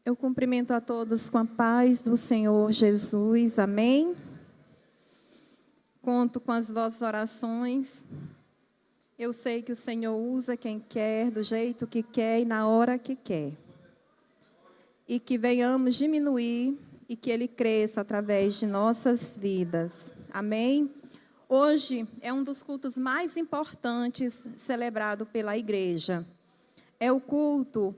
Eu cumprimento a todos com a paz do Senhor Jesus, amém? Conto com as vossas orações. Eu sei que o Senhor usa quem quer, do jeito que quer e na hora que quer. E que venhamos diminuir e que Ele cresça através de nossas vidas, amém? Hoje é um dos cultos mais importantes celebrado pela igreja. É o culto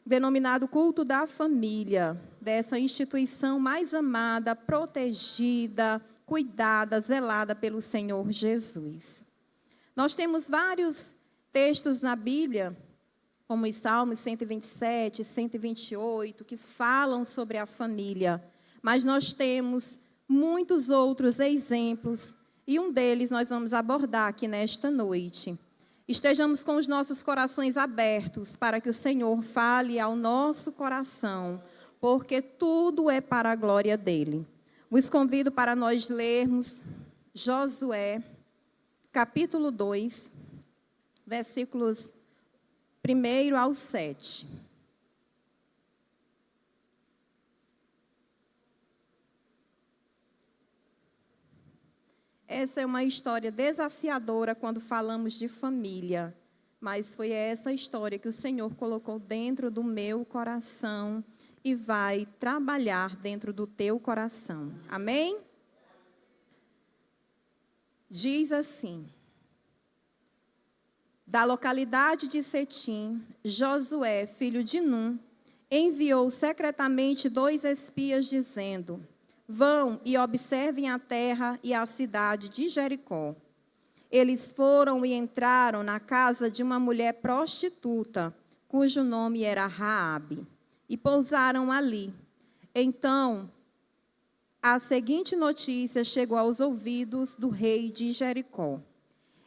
denominado culto da família, dessa instituição mais amada, protegida, cuidada, zelada pelo Senhor Jesus. Nós temos vários textos na Bíblia, como os Salmos 127, 128, que falam sobre a família, mas nós temos muitos outros exemplos, e um deles nós vamos abordar aqui nesta noite. Estejamos com os nossos corações abertos para que o Senhor fale ao nosso coração, porque tudo é para a glória dEle. Vos convido para nós lermos Josué, capítulo 2, versículos 1 ao 7. Essa é uma história desafiadora quando falamos de família, mas foi essa história que o Senhor colocou dentro do meu coração e vai trabalhar dentro do teu coração. Amém? Diz assim: da localidade de Setim, Josué, filho de Num, enviou secretamente 2 espias, dizendo: vão e observem a terra e a cidade de Jericó. Eles foram e entraram na casa de uma mulher prostituta, cujo nome era Raabe, e pousaram ali. Então, a seguinte notícia chegou aos ouvidos do rei de Jericó: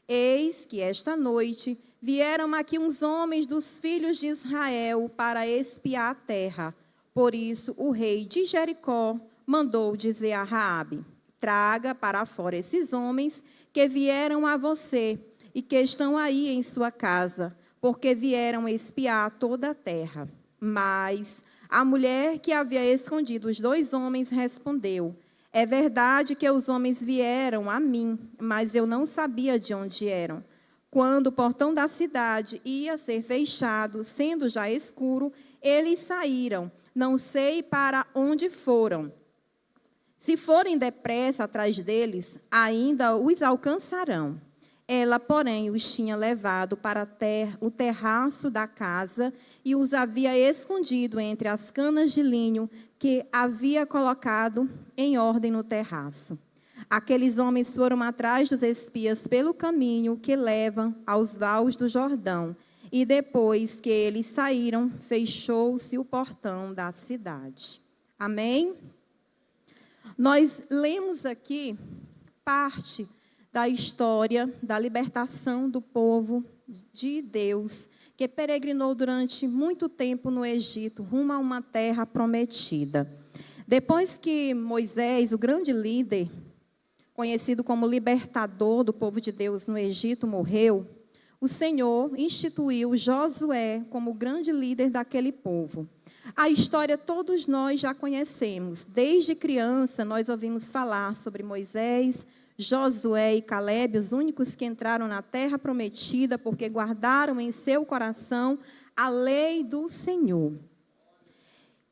eis que esta noite vieram aqui uns homens dos filhos de Israel para espiar a terra. Por isso, o rei de Jericó mandou dizer a Raabe: traga para fora esses homens que vieram a você e que estão aí em sua casa, porque vieram espiar toda a terra. Mas a mulher que havia escondido os 2 homens respondeu: é verdade que os homens vieram a mim, mas eu não sabia de onde eram. Quando o portão da cidade ia ser fechado, sendo já escuro, eles saíram, não sei para onde foram. Se forem depressa atrás deles, ainda os alcançarão. Ela, porém, os tinha levado para o terraço da casa e os havia escondido entre as canas de linho que havia colocado em ordem no terraço. Aqueles homens foram atrás dos espias pelo caminho que leva aos vales do Jordão. E depois que eles saíram, fechou-se o portão da cidade. Amém? Nós lemos aqui parte da história da libertação do povo de Deus, que peregrinou durante muito tempo no Egito, rumo a uma terra prometida. Depois que Moisés, o grande líder, conhecido como libertador do povo de Deus no Egito, morreu, o Senhor instituiu Josué como grande líder daquele povo. A história todos nós já conhecemos. Desde criança, nós ouvimos falar sobre Moisés, Josué e Calebe, os únicos que entraram na terra prometida, porque guardaram em seu coração a lei do Senhor.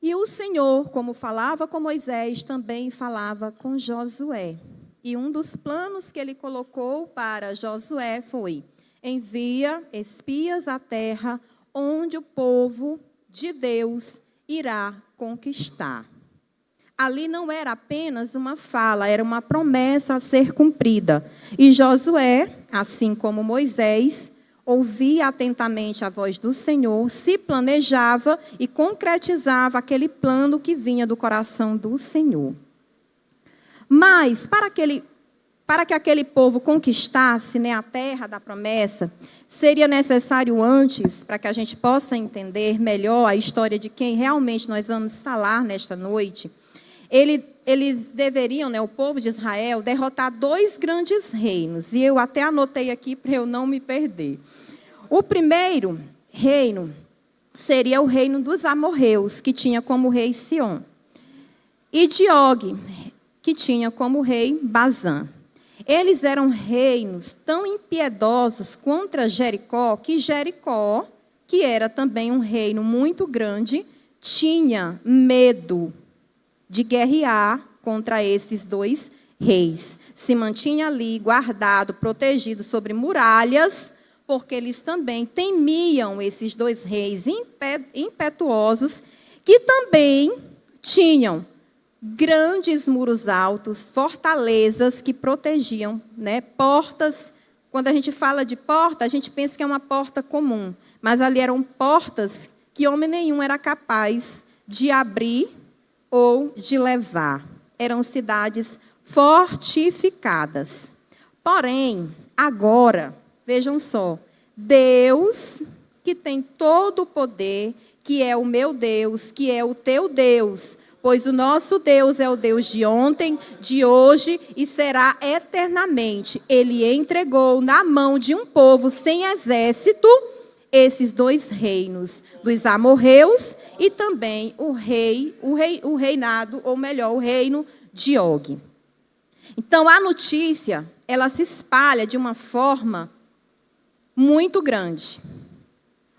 E o Senhor, como falava com Moisés, também falava com Josué. E um dos planos que ele colocou para Josué foi: envia espias à terra onde o povo de Deus irá conquistar. Ali não era apenas uma fala, era uma promessa a ser cumprida. E Josué, assim como Moisés, ouvia atentamente a voz do Senhor, se planejava e concretizava aquele plano que vinha do coração do Senhor. Mas, para que aquele povo conquistasse, a terra da promessa, seria necessário antes, para que a gente possa entender melhor a história de quem realmente nós vamos falar nesta noite, eles deveriam, o povo de Israel, derrotar 2 grandes reinos. E eu até anotei aqui para eu não me perder. O primeiro reino seria o reino dos amorreus, que tinha como rei Sion. E de Og, que tinha como rei Bazã. Eles eram reinos tão impiedosos contra Jericó, que era também um reino muito grande, tinha medo de guerrear contra esses dois reis. Se mantinha ali, guardado, protegido sobre muralhas, porque eles também temiam esses dois reis impetuosos, que também tinham grandes muros altos, fortalezas que protegiam, né, portas. Quando a gente fala de porta, a gente pensa que é uma porta comum, mas ali eram portas que homem nenhum era capaz de abrir ou de levar. Eram cidades fortificadas. Porém, agora, vejam só, Deus, que tem todo o poder, que é o meu Deus, que é o teu Deus, pois o nosso Deus é o Deus de ontem, de hoje e será eternamente. Ele entregou na mão de um povo sem exército esses dois reinos, dos amorreus e também o reinado, ou melhor, o reino de Og. Então, a notícia, ela se espalha de uma forma muito grande.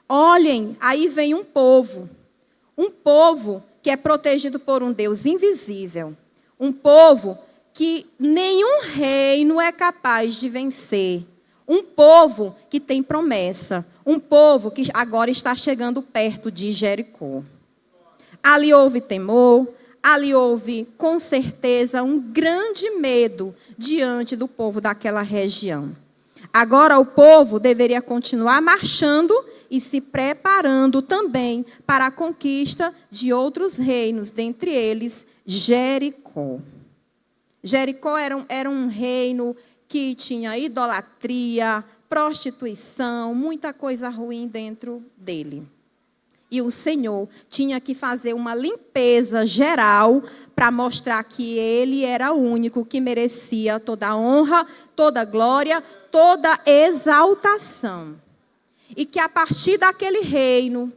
Olhem, aí vem um povo que é protegido por um Deus invisível, um povo que nenhum reino é capaz de vencer, um povo que tem promessa, um povo que agora está chegando perto de Jericó. Ali houve temor, ali houve, com certeza, um grande medo diante do povo daquela região. Agora o povo deveria continuar marchando e se preparando também para a conquista de outros reinos, dentre eles Jericó. Jericó era um reino que tinha idolatria, prostituição, muita coisa ruim dentro dele. E o Senhor tinha que fazer uma limpeza geral para mostrar que Ele era o único que merecia toda a honra, toda a glória, toda a exaltação. E que a partir daquele reino,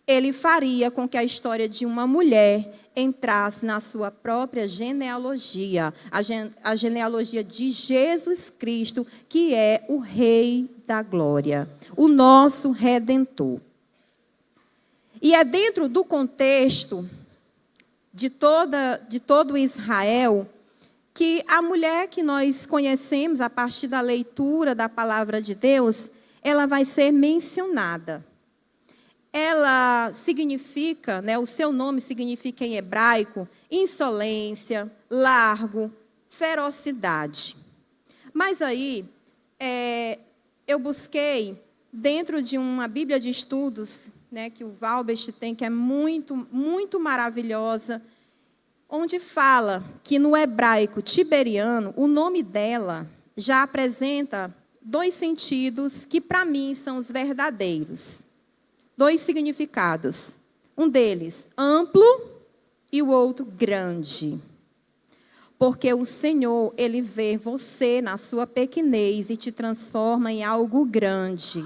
Ele faria com que a história de uma mulher entrasse na sua própria genealogia, a genealogia de Jesus Cristo, que é o Rei da Glória, o nosso Redentor. E é dentro do contexto de todo Israel que a mulher que nós conhecemos a partir da leitura da palavra de Deus, ela vai ser mencionada. Ela significa, né, o seu nome significa em hebraico, insolência, largo, ferocidade. Mas aí, eu busquei, dentro de uma Bíblia de Estudos, né, que o Valbest tem, que é muito, muito maravilhosa, onde fala que no hebraico tiberiano, o nome dela já apresenta dois sentidos que, para mim, são os verdadeiros. Dois significados. Um deles, amplo, e o outro, grande. Porque o Senhor, Ele vê você na sua pequenez e te transforma em algo grande.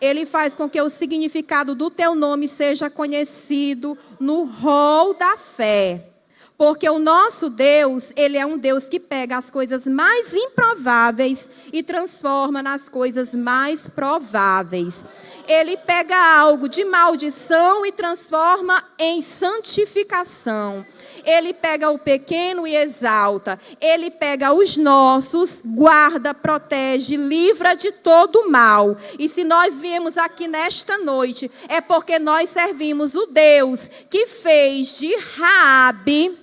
Ele faz com que o significado do teu nome seja conhecido no rol da fé. Porque o nosso Deus, Ele é um Deus que pega as coisas mais improváveis e transforma nas coisas mais prováveis. Ele pega algo de maldição e transforma em santificação. Ele pega o pequeno e exalta. Ele pega os nossos, guarda, protege, livra de todo mal. E se nós viemos aqui nesta noite, é porque nós servimos o Deus que fez de Raabe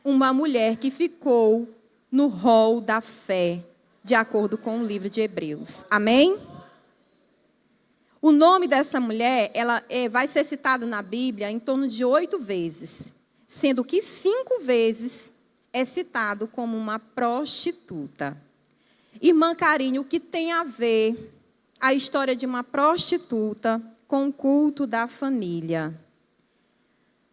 uma mulher que ficou no rol da fé, de acordo com o livro de Hebreus. Amém? O nome dessa mulher, ela vai ser citado na Bíblia em torno de 8 vezes, sendo que 5 vezes é citado como uma prostituta. Irmã Karine, o que tem a ver a história de uma prostituta com o culto da família?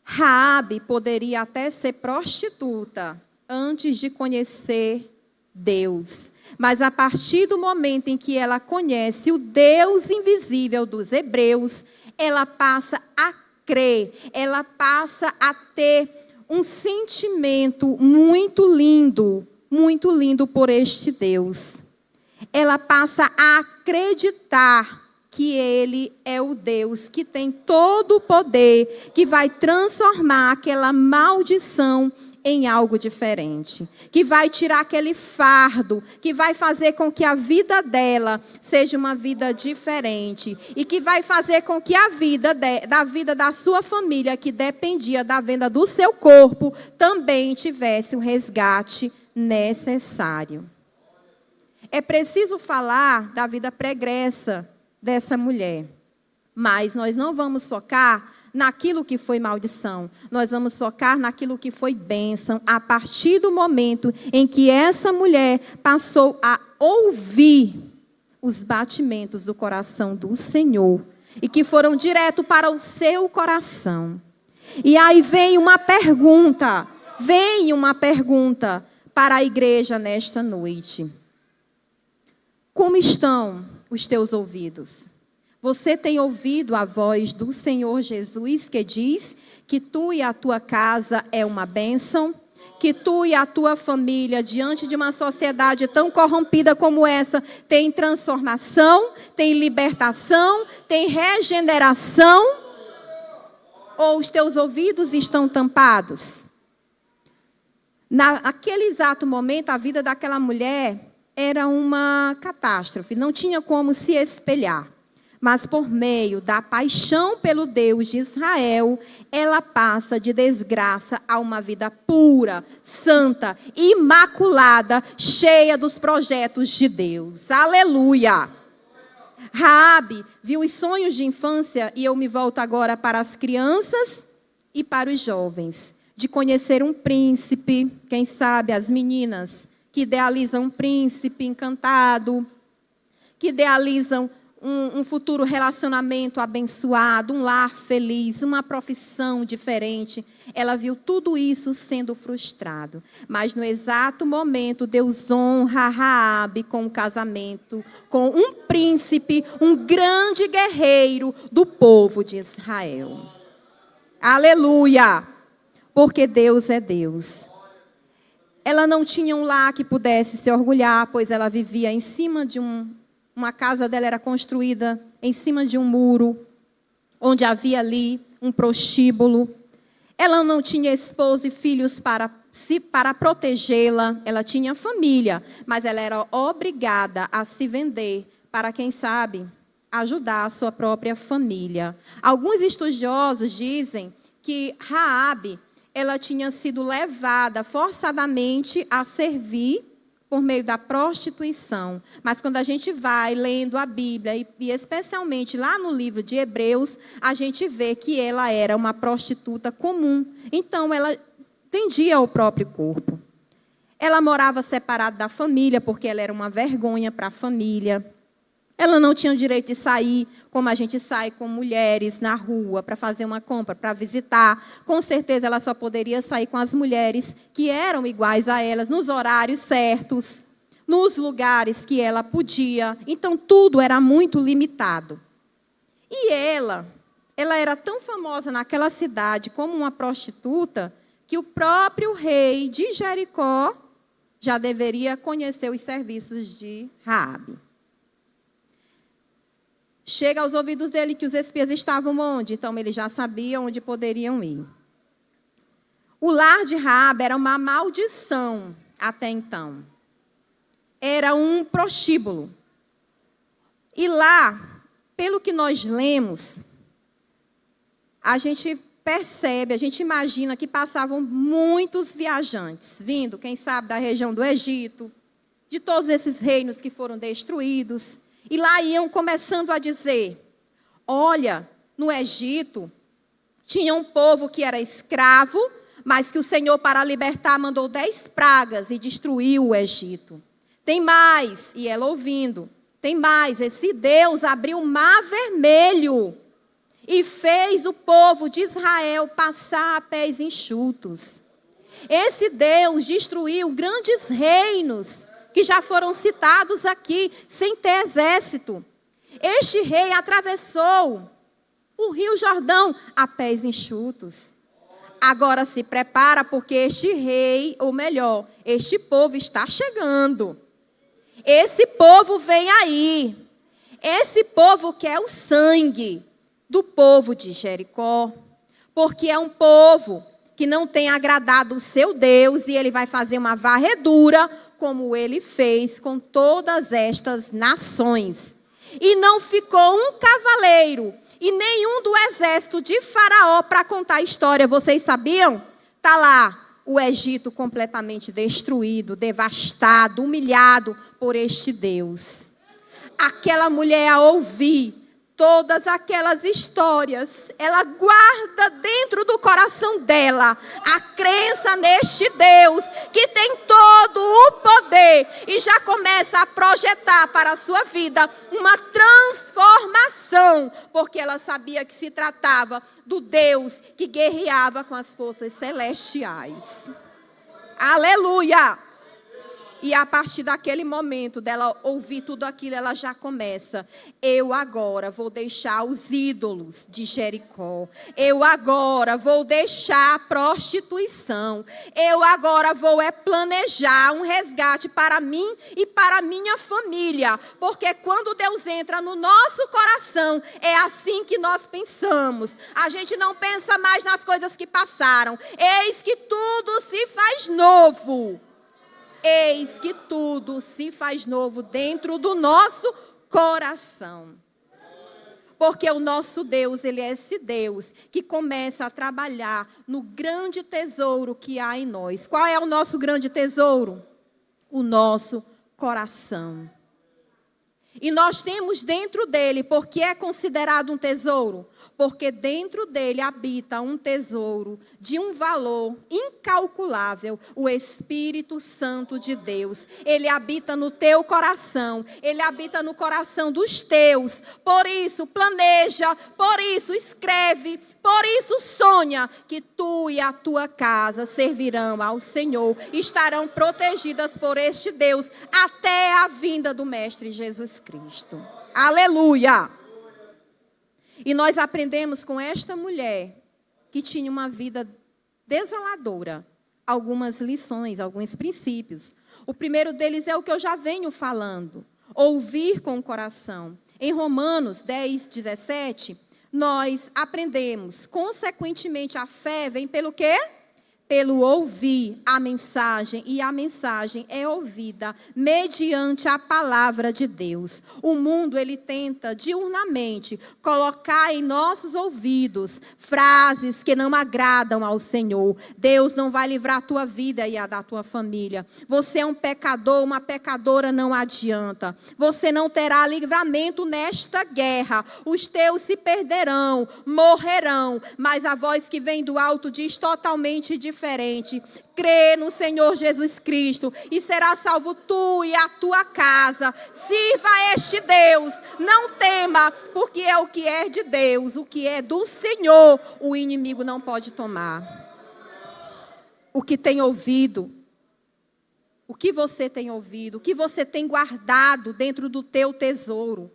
Raabe poderia até ser prostituta antes de conhecer Deus. mas a partir do momento em que ela conhece o Deus invisível dos hebreus, ela passa a crer, ela passa a ter um sentimento muito lindo por este Deus. Ela passa a acreditar que Ele é o Deus que tem todo o poder, que vai transformar aquela maldição em algo diferente, que vai tirar aquele fardo, que vai fazer com que a vida dela seja uma vida diferente e que vai fazer com que a vida da sua família, que dependia da venda do seu corpo, também tivesse o resgate necessário. É preciso falar da vida pregressa dessa mulher, mas nós não vamos focar naquilo que foi maldição. Nós vamos focar naquilo que foi bênção, a partir do momento em que essa mulher passou a ouvir os batimentos do coração do Senhor e que foram direto para o seu coração. E aí vem uma pergunta para a igreja nesta noite. Como estão os teus ouvidos? Você tem ouvido a voz do Senhor Jesus que diz que tu e a tua casa é uma bênção? Que tu e a tua família, diante de uma sociedade tão corrompida como essa, tem transformação, tem libertação, tem regeneração? Ou os teus ouvidos estão tampados? Naquele exato momento, a vida daquela mulher era uma catástrofe, não tinha como se espelhar. Mas por meio da paixão pelo Deus de Israel, ela passa de desgraça a uma vida pura, santa, imaculada, cheia dos projetos de Deus. Aleluia! Raabe viu os sonhos de infância, e eu me volto agora para as crianças e para os jovens, de conhecer um príncipe, quem sabe as meninas que idealizam um príncipe encantado, que idealizam um futuro relacionamento abençoado, um lar feliz, uma profissão diferente. Ela viu tudo isso sendo frustrado. Mas no exato momento, Deus honra Raabe com um casamento com um príncipe, um grande guerreiro do povo de Israel. Aleluia! Porque Deus é Deus. Ela não tinha um lar que pudesse se orgulhar, pois ela vivia em cima de uma casa dela era construída em cima de um muro, onde havia ali um prostíbulo. Ela não tinha esposa e filhos para protegê-la. Ela tinha família, mas ela era obrigada a se vender para, quem sabe, ajudar a sua própria família. Alguns estudiosos dizem que Raabe, ela tinha sido levada forçadamente a servir por meio da prostituição. Mas quando a gente vai lendo a Bíblia, e especialmente lá no livro de Hebreus, a gente vê que ela era uma prostituta comum. Então, ela vendia o próprio corpo. Ela morava separada da família, porque ela era uma vergonha para a família. Ela não tinha o direito de sair como a gente sai com mulheres na rua para fazer uma compra, para visitar. Com certeza ela só poderia sair com as mulheres que eram iguais a elas, nos horários certos, nos lugares que ela podia. Então tudo era muito limitado. E ela era tão famosa naquela cidade como uma prostituta, que o próprio rei de Jericó já deveria conhecer os serviços de Raabe. Chega aos ouvidos dele que os espias estavam onde? Então, ele já sabia onde poderiam ir. O lar de Raabe era uma maldição até então. Era um prostíbulo. E lá, pelo que nós lemos, a gente percebe, a gente imagina que passavam muitos viajantes, vindo, quem sabe, da região do Egito, de todos esses reinos que foram destruídos. E lá iam começando a dizer, olha, no Egito tinha um povo que era escravo, mas que o Senhor, para libertar, mandou 10 pragas e destruiu o Egito. Tem mais, e ela ouvindo, tem mais, esse Deus abriu o mar vermelho e fez o povo de Israel passar a pés enxutos. Esse Deus destruiu grandes reinos que já foram citados aqui, sem ter exército. Este rei atravessou o rio Jordão a pés enxutos. Agora se prepara, porque este rei, ou melhor, este povo está chegando. Esse povo vem aí. Esse povo quer o sangue do povo de Jericó, porque é um povo que não tem agradado o seu Deus, e ele vai fazer uma varredura, como ele fez com todas estas nações. E não ficou um cavaleiro e nenhum do exército de Faraó para contar a história. Vocês sabiam? Está lá o Egito completamente destruído, devastado, humilhado por este Deus. Aquela mulher, a ouvir todas aquelas histórias, ela guarda dentro do coração dela a crença neste Deus que tem todo o poder, e já começa a projetar para a sua vida uma transformação, porque ela sabia que se tratava do Deus que guerreava com as forças celestiais. Aleluia! E a partir daquele momento dela ouvir tudo aquilo, ela já começa: eu agora vou deixar os ídolos de Jericó. Eu agora vou deixar a prostituição. Eu agora vou planejar um resgate para mim e para a minha família. Porque quando Deus entra no nosso coração, é assim que nós pensamos. A gente não pensa mais nas coisas que passaram. Eis que tudo se faz novo. Eis que tudo se faz novo dentro do nosso coração. Porque o nosso Deus, ele é esse Deus que começa a trabalhar no grande tesouro que há em nós. Qual é o nosso grande tesouro? O nosso coração. E nós temos dentro dele, porque é considerado um tesouro, porque dentro dele habita um tesouro de um valor incalculável, o Espírito Santo de Deus. Ele habita no teu coração, ele habita no coração dos teus. Por isso, planeja, por isso, escreve, por isso, sonha que tu e a tua casa servirão ao Senhor, estarão protegidas por este Deus até a vinda do Mestre Jesus Cristo. Aleluia! E nós aprendemos com esta mulher, que tinha uma vida desoladora, algumas lições, alguns princípios. O primeiro deles é o que eu já venho falando: ouvir com o coração. Em Romanos 10, 17, nós aprendemos, consequentemente, a fé vem pelo quê? Pelo ouvir a mensagem, e a mensagem é ouvida mediante a palavra de Deus. O mundo, ele tenta diurnamente colocar em nossos ouvidos frases que não agradam ao Senhor. Deus não vai livrar a tua vida e a da tua família. Você é um pecador, uma pecadora, não adianta. Você não terá livramento nesta guerra. Os teus se perderão, morrerão, mas a voz que vem do alto diz totalmente diferente. Crê no Senhor Jesus Cristo e será salvo tu e a tua casa. Sirva a este Deus, não tema, porque é o que é de Deus, o que é do Senhor, o inimigo não pode tomar. O que tem ouvido, o que você tem ouvido, o que você tem guardado dentro do teu tesouro,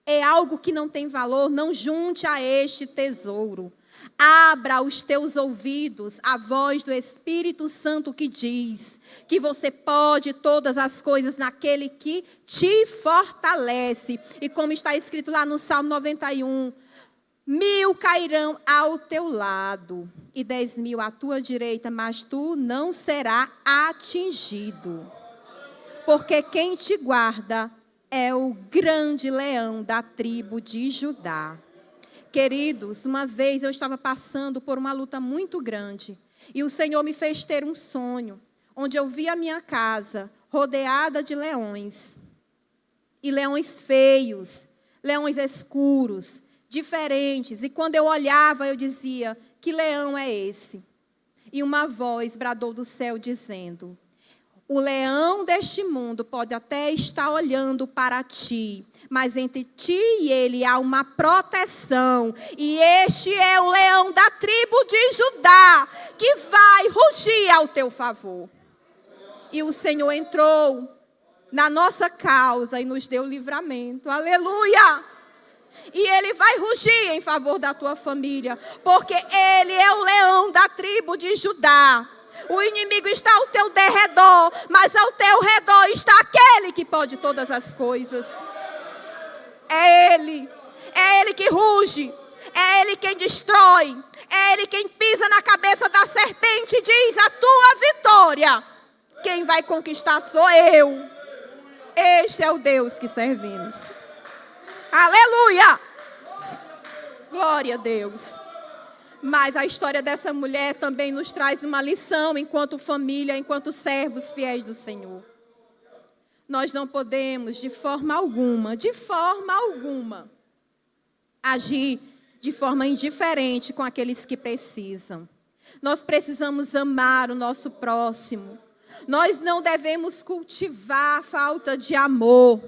é algo que não tem valor, não junte a este tesouro. Abra os teus ouvidos à voz do Espírito Santo que diz que você pode todas as coisas naquele que te fortalece. E como está escrito lá no Salmo 91, 1000 cairão ao teu lado e 10.000 à tua direita, mas tu não serás atingido. Porque quem te guarda é o grande leão da tribo de Judá. Queridos, uma vez eu estava passando por uma luta muito grande e o Senhor me fez ter um sonho, onde eu vi a minha casa rodeada de leões. E leões feios, leões escuros, diferentes. E quando eu olhava, eu dizia: que leão é esse? E uma voz bradou do céu dizendo: o leão deste mundo pode até estar olhando para ti, mas entre ti e ele há uma proteção. E este é o leão da tribo de Judá, que vai rugir ao teu favor. E o Senhor entrou na nossa causa e nos deu livramento. Aleluia! E Ele vai rugir em favor da tua família, porque Ele é o leão da tribo de Judá. O inimigo está ao teu derredor, mas ao teu redor está aquele que pode todas as coisas. É Ele que ruge, é Ele quem destrói, é Ele quem pisa na cabeça da serpente e diz: a tua vitória, quem vai conquistar sou eu. Este é o Deus que servimos. Aleluia! Glória a Deus. Mas a história dessa mulher também nos traz uma lição enquanto família, enquanto servos fiéis do Senhor. Nós não podemos, de forma alguma, agir de forma indiferente com aqueles que precisam. Nós precisamos amar o nosso próximo. Nós não devemos cultivar a falta de amor.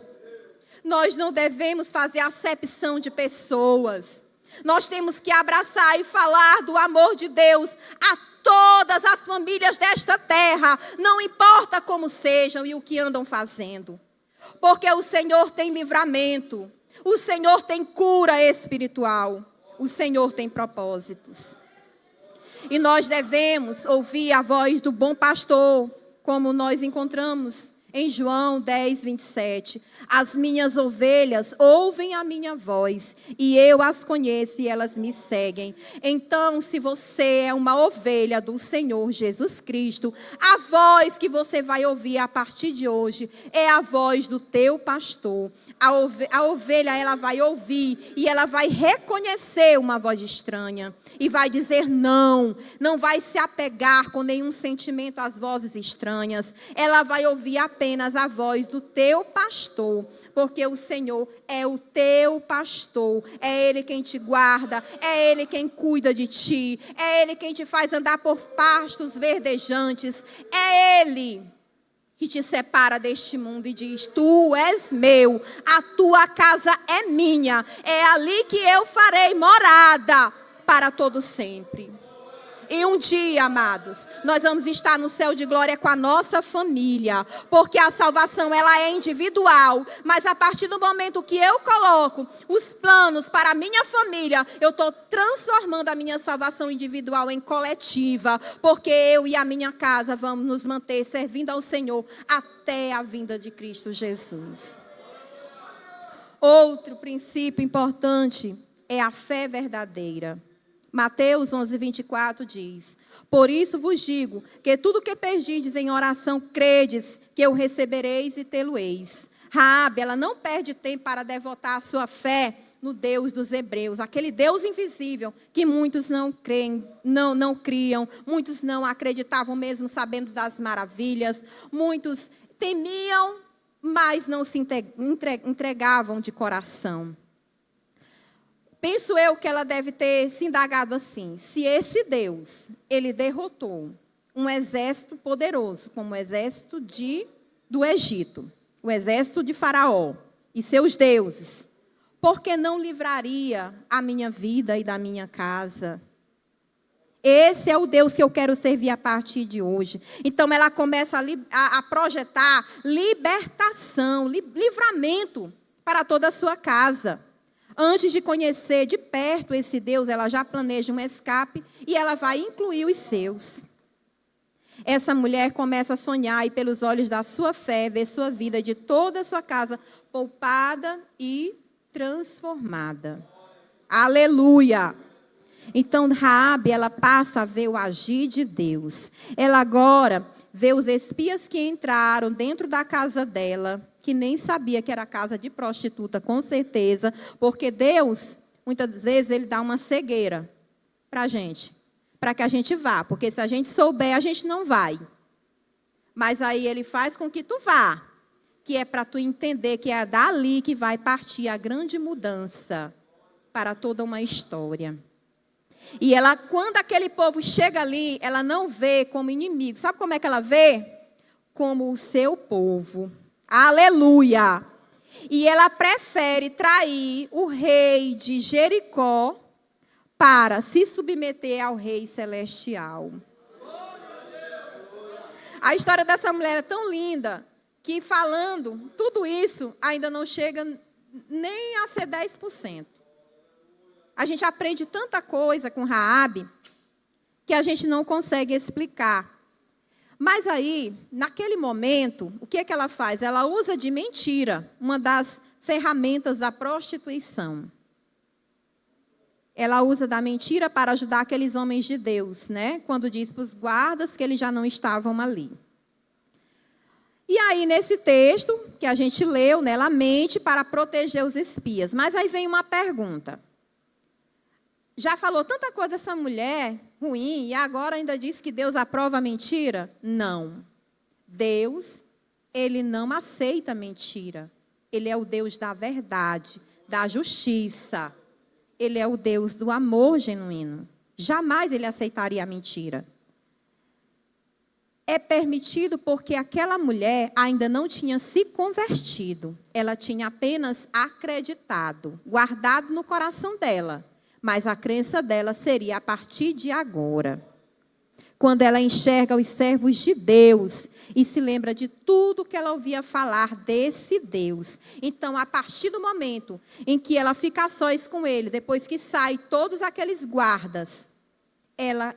Nós não devemos fazer acepção de pessoas. Nós temos que abraçar e falar do amor de Deus a todas as famílias desta terra, não importa como sejam e o que andam fazendo. Porque o Senhor tem livramento, o Senhor tem cura espiritual, o Senhor tem propósitos. E nós devemos ouvir a voz do bom pastor, como nós encontramos em João 10, 27. As minhas ovelhas ouvem a minha voz, e eu as conheço e elas me seguem. Então, se você é uma ovelha do Senhor Jesus Cristo, a voz que você vai ouvir a partir de hoje é a voz do teu pastor. A ovelha, ela vai ouvir e ela vai reconhecer uma voz estranha e vai dizer não vai se apegar com nenhum sentimento às vozes estranhas. Ela vai ouvir apenas a voz do teu pastor, porque o Senhor é o teu pastor, é Ele quem te guarda, é Ele quem cuida de ti, é Ele quem te faz andar por pastos verdejantes, é Ele que te separa deste mundo e diz: tu és meu, a tua casa é minha, é ali que eu farei morada para todo sempre. E um dia, amados, nós vamos estar no céu de glória com a nossa família, porque a salvação ela é individual, mas a partir do momento que eu coloco os planos para a minha família, eu estou transformando a minha salvação individual em coletiva, porque eu e a minha casa vamos nos manter servindo ao Senhor até a vinda de Cristo Jesus. Outro princípio importante é a fé verdadeira. Mateus 11, 24 diz: por isso vos digo que tudo que pedirdes em oração, credes que o recebereis e tê-lo-eis. Raabe, ela não perde tempo para devotar a sua fé no Deus dos hebreus, aquele Deus invisível que muitos não creem, não criam, muitos não acreditavam mesmo sabendo das maravilhas, muitos temiam, mas não se entregavam de coração. Penso eu que ela deve ter se indagado assim: se esse Deus, ele derrotou um exército poderoso, como o exército do Egito, o exército de Faraó e seus deuses, por que não livraria a minha vida e da minha casa? Esse é o Deus que eu quero servir a partir de hoje. Então ela começa a projetar libertação, livramento para toda a sua casa. Antes de conhecer de perto esse Deus, ela já planeja um escape e ela vai incluir os seus. Essa mulher começa a sonhar e pelos olhos da sua fé, ver sua vida de toda a sua casa poupada e transformada. Aleluia! Então Raabe, ela passa a ver o agir de Deus. Ela agora vê os espias que entraram dentro da casa dela, que nem sabia que era casa de prostituta, com certeza, porque Deus, muitas vezes, Ele dá uma cegueira para a gente, para que a gente vá, porque se a gente souber, a gente não vai. Mas aí Ele faz com que tu vá, que é para tu entender que é dali que vai partir a grande mudança para toda uma história. E ela, quando aquele povo chega ali, ela não vê como inimigo. Sabe como é que ela vê? Como o seu povo. Aleluia! E ela prefere trair o rei de Jericó para se submeter ao rei celestial. A história dessa mulher é tão linda que falando tudo isso ainda não chega nem a ser 10%. A gente aprende tanta coisa com Raabe que a gente não consegue explicar. Mas aí, naquele momento, o que é que ela faz? Ela usa de mentira, uma das ferramentas da prostituição. Ela usa da mentira para ajudar aqueles homens de Deus, né? Quando diz para os guardas que eles já não estavam ali. E aí, nesse texto que a gente leu, né, ela mente para proteger os espias. Mas aí vem uma pergunta. Já falou tanta coisa essa mulher ruim e agora ainda diz que Deus aprova a mentira? Não. Deus, ele não aceita mentira. Ele é o Deus da verdade, da justiça. Ele é o Deus do amor genuíno. Jamais ele aceitaria a mentira. É permitido porque aquela mulher ainda não tinha se convertido. Ela tinha apenas acreditado, guardado no coração dela. Mas a crença dela seria a partir de agora. Quando ela enxerga os servos de Deus e se lembra de tudo que ela ouvia falar desse Deus. Então, a partir do momento em que ela fica a sós com ele, depois que sai todos aqueles guardas, ela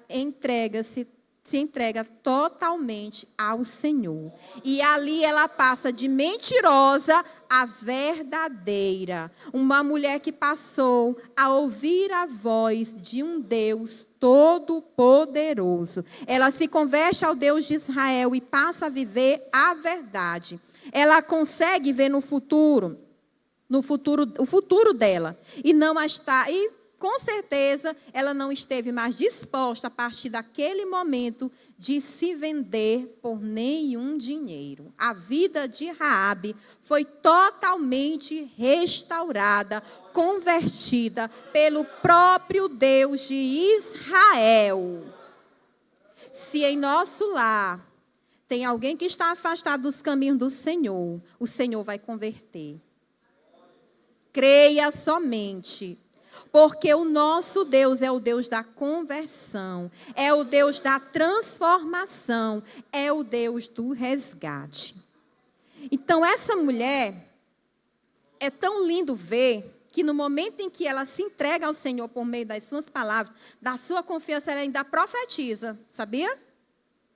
se entrega totalmente ao Senhor. E ali ela passa de mentirosa a verdadeira. Uma mulher que passou a ouvir a voz de um Deus todo-poderoso. Ela se converte ao Deus de Israel e passa a viver a verdade. Ela consegue ver o futuro dela. E não está... Com certeza, ela não esteve mais disposta, a partir daquele momento, de se vender por nenhum dinheiro. A vida de Raabe foi totalmente restaurada, convertida pelo próprio Deus de Israel. Se em nosso lar tem alguém que está afastado dos caminhos do Senhor, o Senhor vai converter. Creia somente. Porque o nosso Deus é o Deus da conversão, é o Deus da transformação, é o Deus do resgate. Então, essa mulher, é tão lindo ver que no momento em que ela se entrega ao Senhor por meio das suas palavras, da sua confiança, ela ainda profetiza, sabia?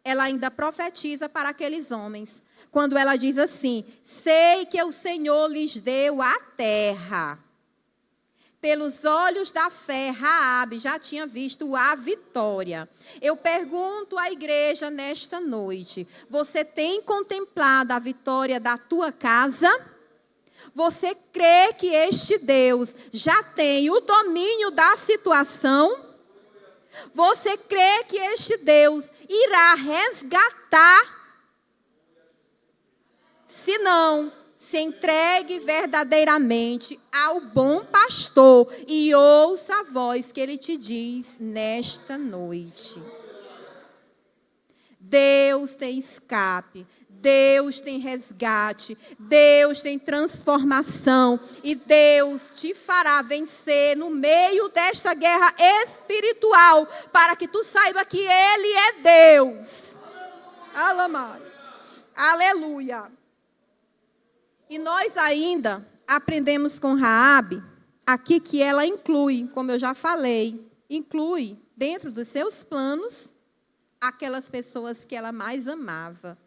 Ela ainda profetiza para aqueles homens. Quando ela diz assim, sei que o Senhor lhes deu a terra. Pelos olhos da fé, Raabe já tinha visto a vitória. Eu pergunto à igreja nesta noite, você tem contemplado a vitória da tua casa? Você crê que este Deus já tem o domínio da situação? Você crê que este Deus irá resgatar? Se não, se entregue verdadeiramente ao bom pastor e ouça a voz que ele te diz nesta noite. Deus tem escape, Deus tem resgate, Deus tem transformação e Deus te fará vencer no meio desta guerra espiritual para que tu saiba que Ele é Deus. Aleluia. E nós ainda aprendemos com Raabe aqui que ela inclui, como eu já falei, inclui dentro dos seus planos aquelas pessoas que ela mais amava.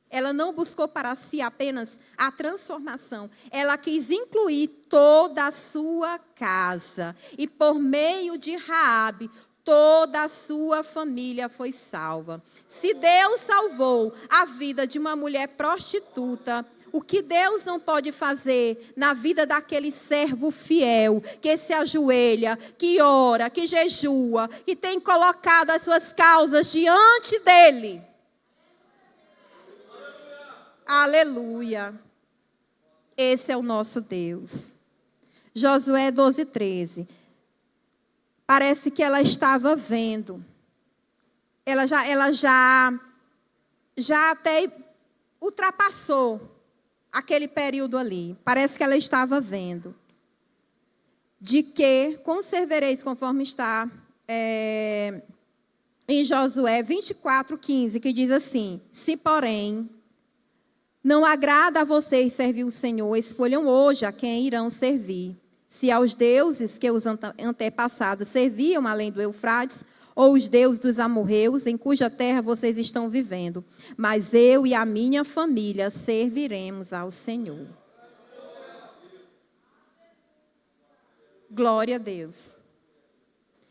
Ela não buscou para si apenas a transformação, ela quis incluir toda a sua casa. E por meio de Raabe, toda a sua família foi salva. Se Deus salvou a vida de uma mulher prostituta, o que Deus não pode fazer na vida daquele servo fiel, que se ajoelha, que ora, que jejua, que tem colocado as suas causas diante dele. Aleluia. Esse é o nosso Deus. Josué 12:13. Parece que ela estava vendo. Ela já até ultrapassou aquele período ali. Parece que ela estava vendo. De que conservareis, conforme está em Josué 24:15, que diz assim, se porém Não agrada a vocês servir o Senhor, escolham hoje a quem irão servir. Se aos deuses que os antepassados serviam além do Eufrates, ou os deuses dos amorreus, em cuja terra vocês estão vivendo. Mas eu e a minha família serviremos ao Senhor. Glória a Deus.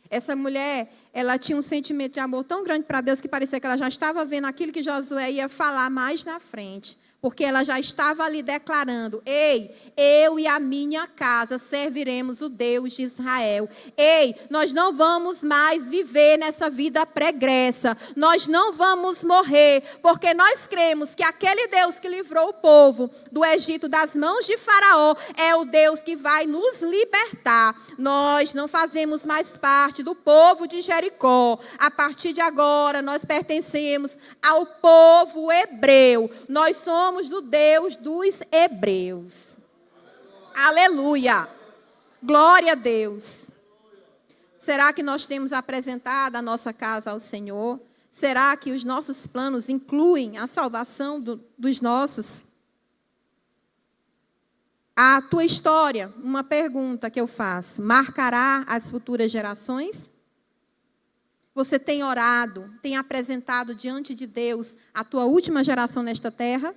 Essa mulher, ela tinha um sentimento de amor tão grande para Deus que parecia que ela já estava vendo aquilo que Josué ia falar mais na frente. Porque ela já estava ali declarando: ei, eu e a minha casa serviremos o Deus de Israel. Ei, nós não vamos mais viver nessa vida pregressa. Nós não vamos morrer, porque nós cremos que aquele Deus que livrou o povo do Egito das mãos de Faraó é o Deus que vai nos libertar. Nós não fazemos mais parte do povo de Jericó. A partir de agora, nós pertencemos ao povo hebreu. Nós somos do Deus dos hebreus. Aleluia. Glória a Deus. Será que nós temos apresentado a nossa casa ao Senhor? Será que os nossos planos incluem a salvação dos nossos? A tua história, uma pergunta que eu faço, marcará as futuras gerações? Você tem orado, tem apresentado diante de Deus a tua última geração nesta terra?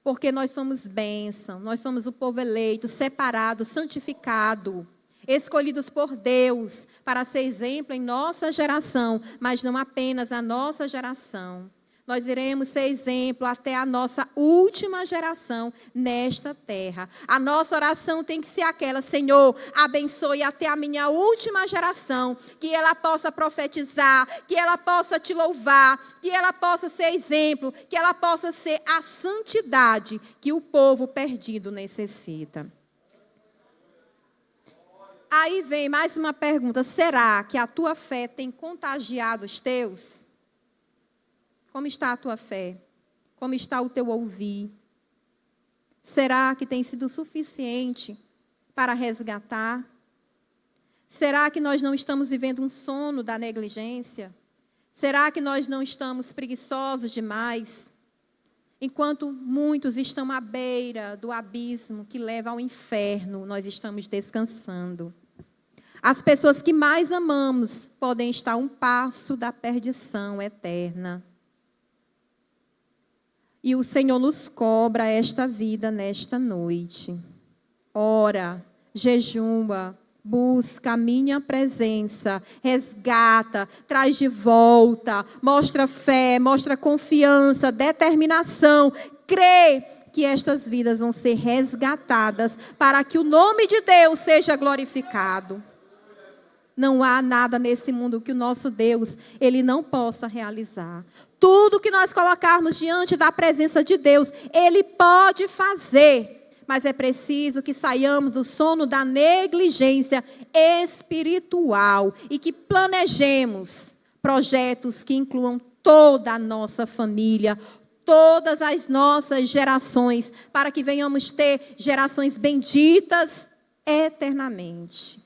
Porque nós somos bênção, nós somos o povo eleito, separado, santificado, escolhidos por Deus para ser exemplo em nossa geração, mas não apenas a nossa geração. Nós iremos ser exemplo até a nossa última geração nesta terra. A nossa oração tem que ser aquela: Senhor, abençoe até a minha última geração, que ela possa profetizar, que ela possa te louvar, que ela possa ser exemplo, que ela possa ser a santidade que o povo perdido necessita. Aí vem mais uma pergunta: será que a tua fé tem contagiado os teus? Como está a tua fé? Como está o teu ouvir? Será que tem sido suficiente para resgatar? Será que nós não estamos vivendo um sono da negligência? Será que nós não estamos preguiçosos demais? Enquanto muitos estão à beira do abismo que leva ao inferno, nós estamos descansando. As pessoas que mais amamos podem estar a um passo da perdição eterna. E o Senhor nos cobra esta vida nesta noite. Ora, jejuma, busca a minha presença, resgata, traz de volta, mostra fé, mostra confiança, determinação. Crê que estas vidas vão ser resgatadas para que o nome de Deus seja glorificado. Não há nada nesse mundo que o nosso Deus, Ele não possa realizar. Tudo que nós colocarmos diante da presença de Deus, Ele pode fazer. Mas é preciso que saiamos do sono da negligência espiritual e que planejemos projetos que incluam toda a nossa família, todas as nossas gerações, para que venhamos ter gerações benditas eternamente.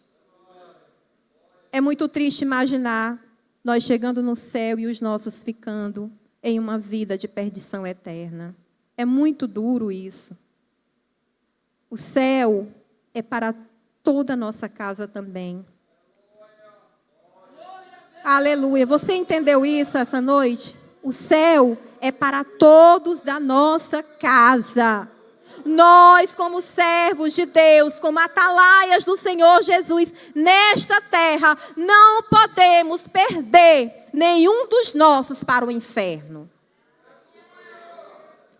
É muito triste imaginar nós chegando no céu e os nossos ficando em uma vida de perdição eterna. É muito duro isso. O céu é para toda a nossa casa também. Aleluia. Você entendeu isso essa noite? O céu é para todos da nossa casa. Nós, como servos de Deus, como atalaias do Senhor Jesus, nesta terra, não podemos perder nenhum dos nossos para o inferno.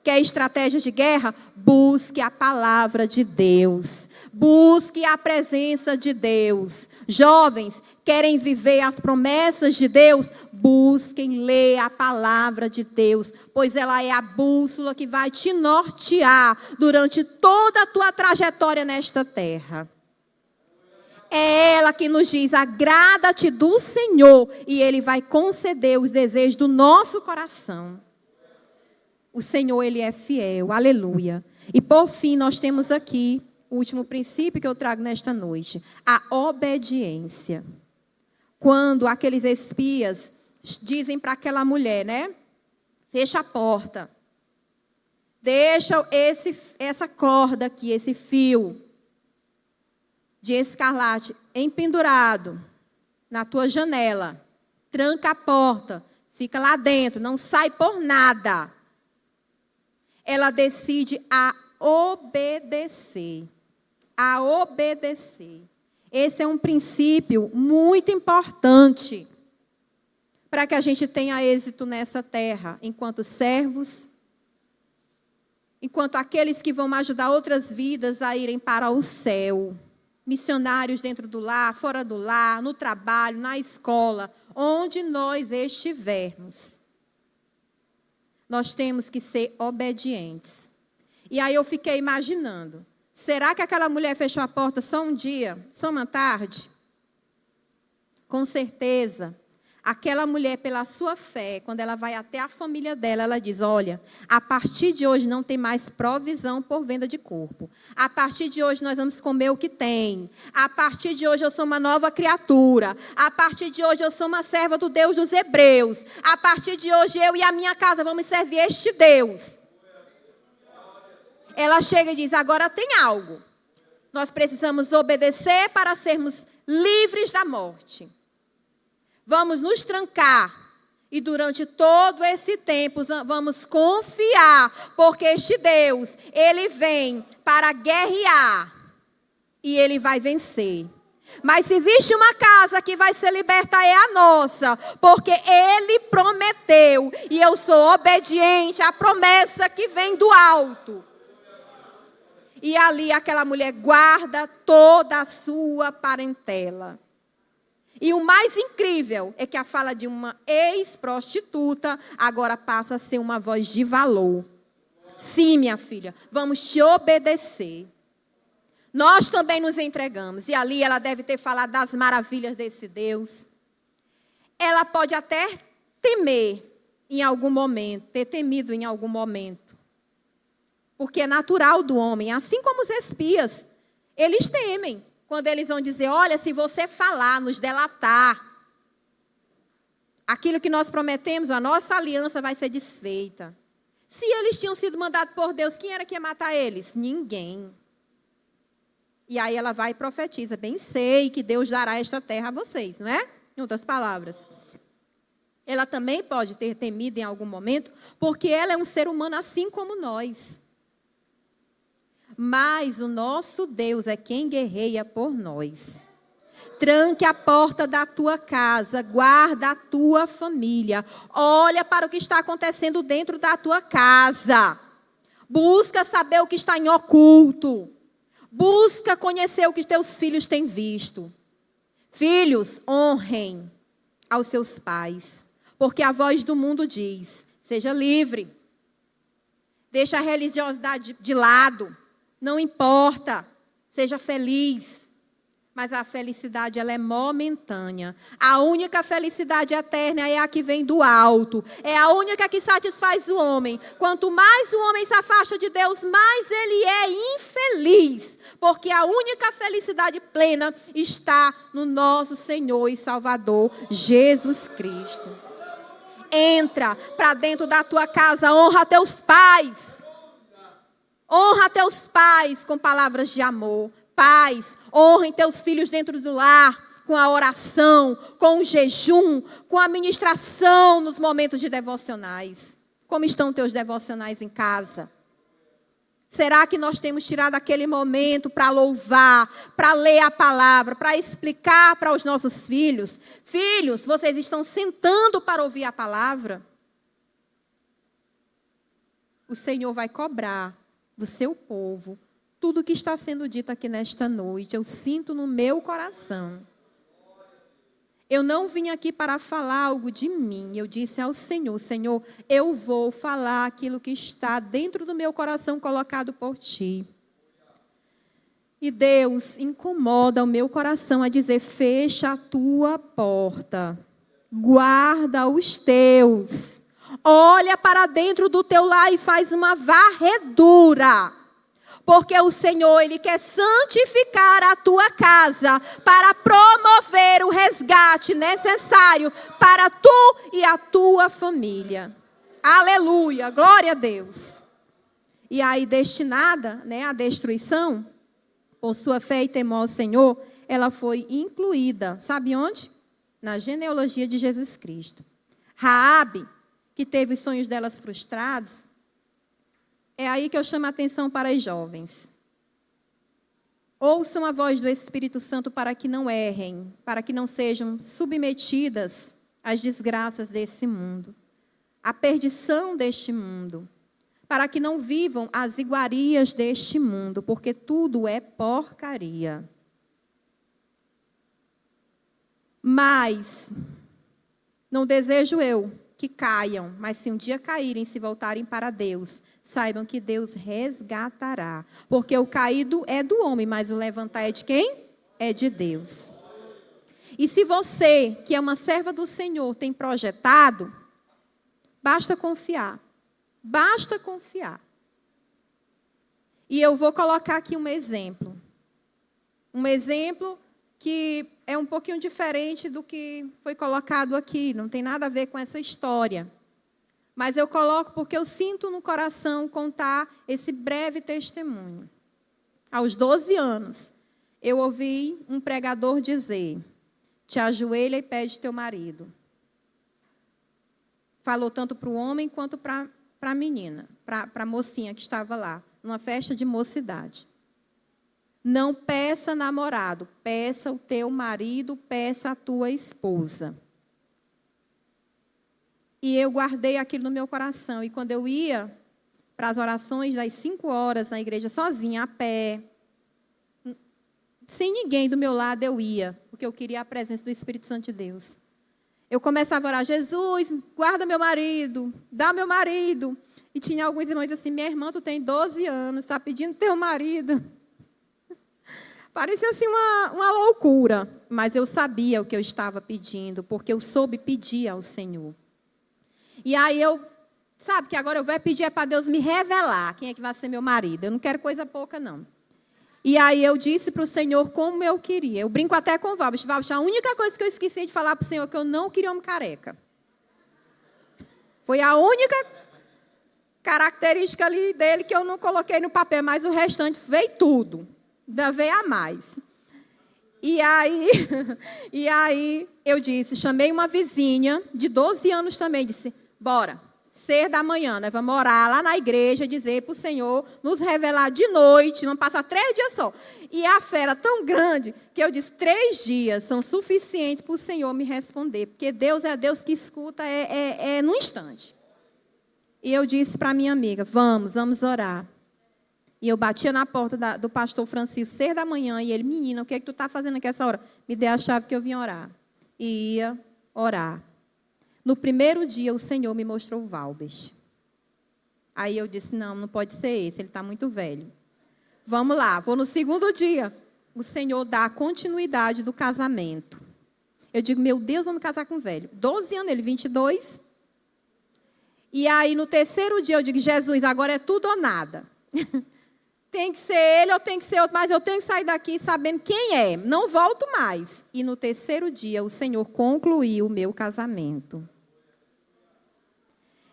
Quer estratégia de guerra? Busque a palavra de Deus. Busque a presença de Deus. Jovens, querem viver as promessas de Deus? Busquem ler a palavra de Deus, pois ela é a bússola que vai te nortear durante toda a tua trajetória nesta terra. É ela que nos diz: agrada-te do Senhor, e Ele vai conceder os desejos do nosso coração. O Senhor, Ele é fiel, aleluia. E por fim, nós temos aqui o último princípio que eu trago nesta noite: a obediência. Quando aqueles espias dizem para aquela mulher, né? Fecha a porta. Deixa essa corda aqui, esse fio de escarlate empendurado na tua janela. Tranca a porta, fica lá dentro, não sai por nada. Ela decide a obedecer. A obedecer. Esse é um princípio muito importante para que a gente tenha êxito nessa terra, enquanto servos, enquanto aqueles que vão ajudar outras vidas a irem para o céu. Missionários dentro do lar, fora do lar, no trabalho, na escola, onde nós estivermos. Nós temos que ser obedientes. E aí eu fiquei imaginando, será que aquela mulher fechou a porta só um dia, só uma tarde? Com certeza. Aquela mulher, pela sua fé, quando ela vai até a família dela, ela diz, olha, a partir de hoje não tem mais provisão por venda de corpo. A partir de hoje nós vamos comer o que tem. A partir de hoje eu sou uma nova criatura. A partir de hoje eu sou uma serva do Deus dos Hebreus. A partir de hoje eu e a minha casa vamos servir este Deus. Ela chega e diz, agora tem algo. Nós precisamos obedecer para sermos livres da morte. Vamos nos trancar e durante todo esse tempo vamos confiar, porque este Deus, Ele vem para guerrear e Ele vai vencer. Mas se existe uma casa que vai ser liberta, é a nossa, porque Ele prometeu e eu sou obediente à promessa que vem do alto. E ali aquela mulher guarda toda a sua parentela. E o mais incrível é que a fala de uma ex-prostituta agora passa a ser uma voz de valor. Sim, minha filha, vamos te obedecer. Nós também nos entregamos. E ali ela deve ter falado das maravilhas desse Deus. Ela pode até temer em algum momento, ter temido em algum momento. Porque é natural do homem, assim como os espias, eles temem. Quando eles vão dizer, olha, se você falar, nos delatar, aquilo que nós prometemos, a nossa aliança vai ser desfeita. Se eles tinham sido mandados por Deus, quem era que ia matar eles? Ninguém. E aí ela vai e profetiza, bem sei que Deus dará esta terra a vocês, não é? Em outras palavras. Ela também pode ter temido em algum momento, porque ela é um ser humano assim como nós. Mas o nosso Deus é quem guerreia por nós. Tranque a porta da tua casa, guarda a tua família. Olha para o que está acontecendo dentro da tua casa. Busca saber o que está em oculto. Busca conhecer o que teus filhos têm visto. Filhos, honrem aos seus pais. Porque a voz do mundo diz, seja livre. Deixa a religiosidade de lado. Não importa, seja feliz, mas a felicidade ela é momentânea. A única felicidade eterna é a que vem do alto. É a única que satisfaz o homem. Quanto mais o homem se afasta de Deus, mais ele é infeliz. Porque a única felicidade plena está no nosso Senhor e Salvador, Jesus Cristo. Entra para dentro da tua casa, honra teus pais. Honra teus pais com palavras de amor. Pais, honrem teus filhos dentro do lar, com a oração, com o jejum, com a ministração nos momentos de devocionais. Como estão teus devocionais em casa? Será que nós temos tirado aquele momento para louvar, para ler a palavra, para explicar para os nossos filhos? Filhos, vocês estão sentando para ouvir a palavra? O Senhor vai cobrar do seu povo, tudo o que está sendo dito aqui nesta noite, eu sinto no meu coração. Eu não vim aqui para falar algo de mim, eu disse ao Senhor, Senhor, eu vou falar aquilo que está dentro do meu coração colocado por Ti. E Deus incomoda o meu coração a dizer, fecha a tua porta, guarda os teus. Olha para dentro do teu lar e faz uma varredura. Porque o Senhor, Ele quer santificar a tua casa para promover o resgate necessário para tu e a tua família. Aleluia, glória a Deus. e aí destinada, né, à destruição, por sua fé e temor ao Senhor, ela foi incluída, sabe onde? Na genealogia de Jesus Cristo. Raabe, que teve os sonhos delas frustrados, é aí que eu chamo a atenção para as jovens. Ouçam a voz do Espírito Santo para que não errem, para que não sejam submetidas às desgraças desse mundo, à perdição deste mundo, para que não vivam as iguarias deste mundo, porque tudo é porcaria. Mas não desejo eu que caiam, mas se um dia caírem, se voltarem para Deus, saibam que Deus resgatará. Porque o caído é do homem, mas o levantar é de quem? É de Deus. E se você, que é uma serva do Senhor, tem projetado, basta confiar. Basta confiar. E eu vou colocar aqui um exemplo. Um exemplo que é um pouquinho diferente do que foi colocado aqui. Não tem nada a ver com essa história. Mas eu coloco porque eu sinto no coração contar esse breve testemunho. Aos 12 anos, eu ouvi um pregador dizer: te ajoelha e pede teu marido. Falou tanto para o homem quanto para a menina, para a mocinha que estava lá, numa festa de mocidade. Não peça namorado, peça o teu marido, peça a tua esposa. E eu guardei aquilo no meu coração. E quando eu ia para as orações das 5 horas na igreja, sozinha, a pé, sem ninguém do meu lado, eu ia, porque eu queria a presença do Espírito Santo de Deus. Eu começava a orar: Jesus, guarda meu marido, dá meu marido. E tinha alguns irmãos assim: minha irmã, tu tem 12 anos, está pedindo teu marido. Parecia assim uma loucura, mas eu sabia o que eu estava pedindo, porque eu soube pedir ao Senhor. E aí sabe que agora eu vou pedir para Deus me revelar quem é que vai ser meu marido. Eu não quero coisa pouca, não. E aí eu disse para o Senhor como eu queria. Eu brinco até com o Valbis. Valbis, a única coisa que eu esqueci de falar para o Senhor é que eu não queria homem careca. Foi a única característica ali dele que eu não coloquei no papel, mas o restante veio tudo. Ainda veio a mais. E aí eu disse, chamei uma vizinha de 12 anos também, disse: bora, ser da manhã, nós vamos orar lá na igreja, dizer para o Senhor nos revelar de noite, vamos passar 3 dias só. E a fé era tão grande que eu disse: 3 dias são suficientes para o Senhor me responder, porque Deus é Deus que escuta num instante. E eu disse para minha amiga: vamos orar. E eu batia na porta do pastor Francisco, 6 da manhã, e ele: menina, o que é que tu está fazendo aqui essa hora? Me dê a chave que eu vim orar. E ia orar. No primeiro dia, o Senhor me mostrou o Valbis. Aí eu disse: não pode ser esse, ele está muito velho. Vamos lá, vou no segundo dia. O Senhor dá a continuidade do casamento. Eu digo: meu Deus, vamos casar com o velho. 12 anos, ele 22. E aí, no terceiro dia, eu digo: Jesus, agora é tudo ou nada. Tem que ser ele ou tem que ser outro, mas eu tenho que sair daqui sabendo quem é. Não volto mais. E no terceiro dia, o Senhor concluiu o meu casamento.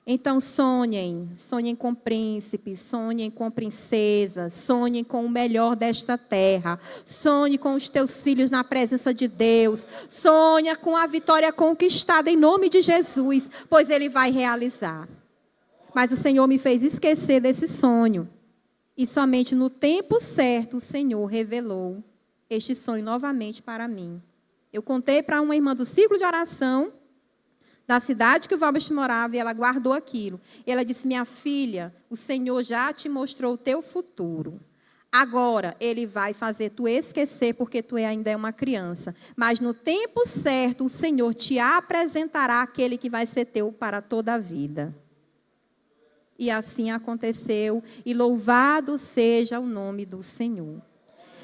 Então, sonhem com príncipes, sonhem com princesas, sonhem com o melhor desta terra, sonhe com os teus filhos na presença de Deus, sonha com a vitória conquistada em nome de Jesus, pois Ele vai realizar. Mas o Senhor me fez esquecer desse sonho. E somente no tempo certo o Senhor revelou este sonho novamente para mim. Eu contei para uma irmã do ciclo de oração da cidade que o Valbis morava e ela guardou aquilo. E ela disse: minha filha, o Senhor já te mostrou o teu futuro. Agora Ele vai fazer tu esquecer porque tu ainda é uma criança. Mas no tempo certo o Senhor te apresentará aquele que vai ser teu para toda a vida. E assim aconteceu, e louvado seja o nome do Senhor.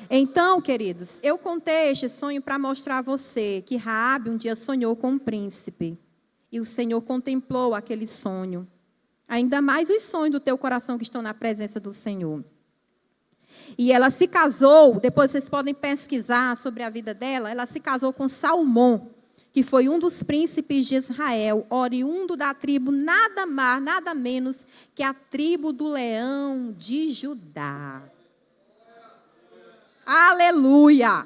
Então, queridos, eu contei este sonho para mostrar a você que Raabe um dia sonhou com um príncipe. E o Senhor contemplou aquele sonho. Ainda mais os sonhos do teu coração que estão na presença do Senhor. E ela se casou, depois vocês podem pesquisar sobre a vida dela, ela se casou com Salmão, que foi um dos príncipes de Israel, oriundo da tribo nada mais, nada menos que a tribo do leão de Judá. Aleluia!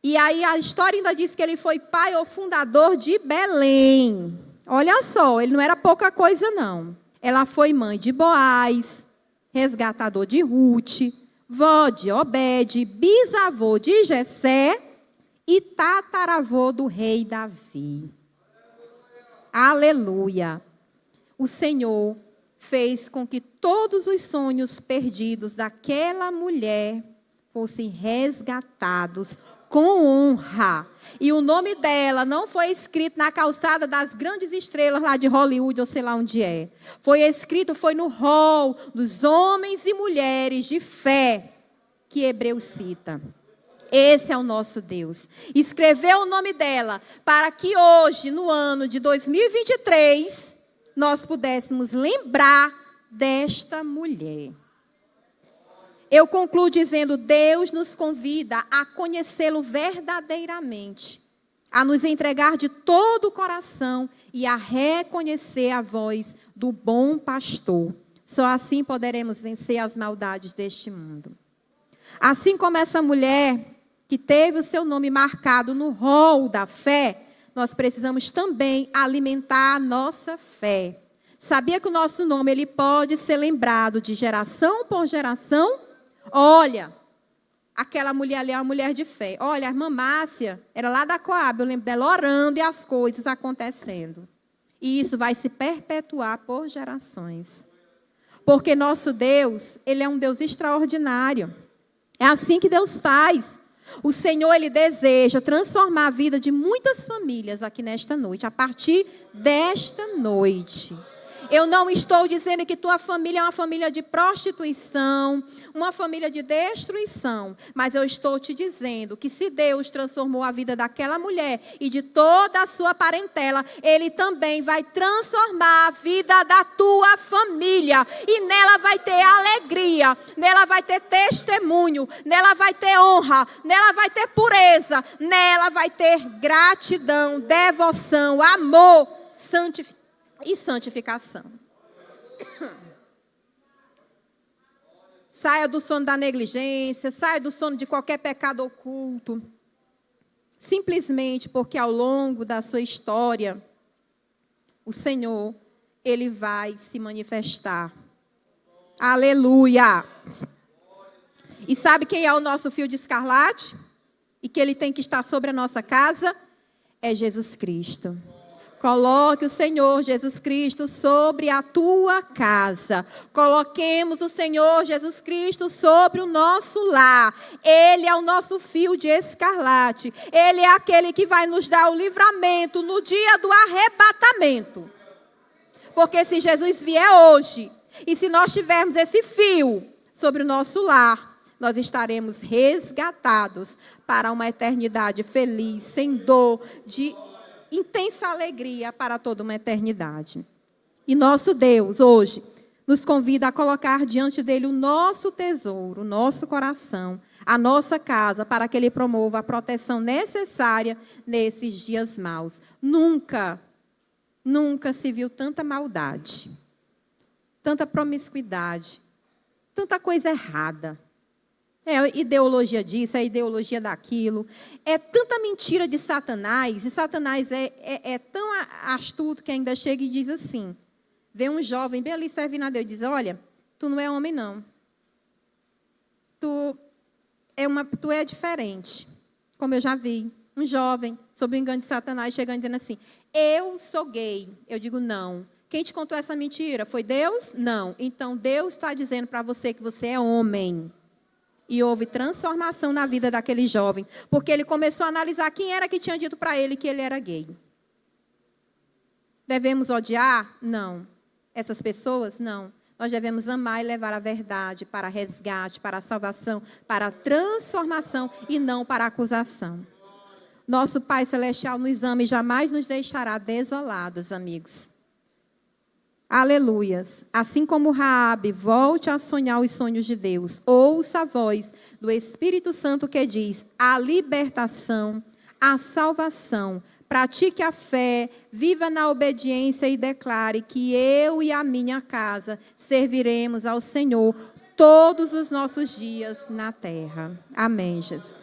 E aí a história ainda diz que ele foi pai ou fundador de Belém. Olha só, ele não era pouca coisa não. Ela foi mãe de Boaz, resgatador de Ruth, vó de Obed, bisavô de Jessé e tataravô do rei Davi. Aleluia! O Senhor fez com que todos os sonhos perdidos daquela mulher fossem resgatados com honra. E o nome dela não foi escrito na calçada das grandes estrelas lá de Hollywood, ou sei lá onde é. Foi escrito, foi no rol dos homens e mulheres de fé que Hebreus cita. Esse é o nosso Deus. Escreveu o nome dela para que hoje, no ano de 2023, nós pudéssemos lembrar desta mulher. Eu concluo dizendo, Deus nos convida a conhecê-lo verdadeiramente, a nos entregar de todo o coração e a reconhecer a voz do bom pastor. Só assim poderemos vencer as maldades deste mundo. Assim como essa mulher que teve o seu nome marcado no rol da fé, nós precisamos também alimentar a nossa fé. Sabia que o nosso nome ele pode ser lembrado de geração por geração? Olha, aquela mulher ali é uma mulher de fé. Olha, a irmã Márcia era lá da Coab, eu lembro dela orando e as coisas acontecendo. E isso vai se perpetuar por gerações. Porque nosso Deus, ele é um Deus extraordinário. É assim que Deus faz. O Senhor, ele deseja transformar a vida de muitas famílias aqui nesta noite, a partir desta noite. Eu não estou dizendo que tua família é uma família de prostituição, uma família de destruição. Mas eu estou te dizendo que se Deus transformou a vida daquela mulher e de toda a sua parentela, Ele também vai transformar a vida da tua família. E nela vai ter alegria, nela vai ter testemunho, nela vai ter honra, nela vai ter pureza, nela vai ter gratidão, devoção, amor, e santificação. Saia do sono da negligência, saia do sono de qualquer pecado oculto. Simplesmente porque ao longo da sua história, o Senhor, Ele vai se manifestar. Aleluia! E sabe quem é o nosso fio de escarlate? E que Ele tem que estar sobre a nossa casa? É Jesus Cristo. Coloque o Senhor Jesus Cristo sobre a tua casa. Coloquemos o Senhor Jesus Cristo sobre o nosso lar. Ele é o nosso fio de escarlate. Ele é aquele que vai nos dar o livramento no dia do arrebatamento. Porque se Jesus vier hoje, e se nós tivermos esse fio sobre o nosso lar, nós estaremos resgatados para uma eternidade feliz, sem dor, de intensa alegria para toda uma eternidade. E nosso Deus, hoje, nos convida a colocar diante dele o nosso tesouro, o nosso coração, a nossa casa, para que ele promova a proteção necessária nesses dias maus. Nunca se viu tanta maldade, tanta promiscuidade, tanta coisa errada. É a ideologia disso, é a ideologia daquilo. É tanta mentira de Satanás. E Satanás é tão astuto que ainda chega e diz assim. Vê um jovem bem ali servindo a Deus e diz, olha, tu não é homem não. Tu é diferente. Como eu já vi. Um jovem, sob o engano de Satanás, chegando dizendo assim, eu sou gay. Eu digo, não. Quem te contou essa mentira? Foi Deus? Não. Então Deus está dizendo para você que você é homem. E houve transformação na vida daquele jovem. Porque ele começou a analisar quem era que tinha dito para ele que ele era gay. Devemos odiar? Não. Essas pessoas? Não. Nós devemos amar e levar a verdade para resgate, para a salvação, para a transformação e não para a acusação. Nosso Pai Celestial nos ama e jamais nos deixará desolados, amigos. Aleluias. Assim como Raabe, volte a sonhar os sonhos de Deus. Ouça a voz do Espírito Santo que diz, a libertação, a salvação. Pratique a fé, viva na obediência e declare que eu e a minha casa serviremos ao Senhor todos os nossos dias na terra. Amém, Jesus.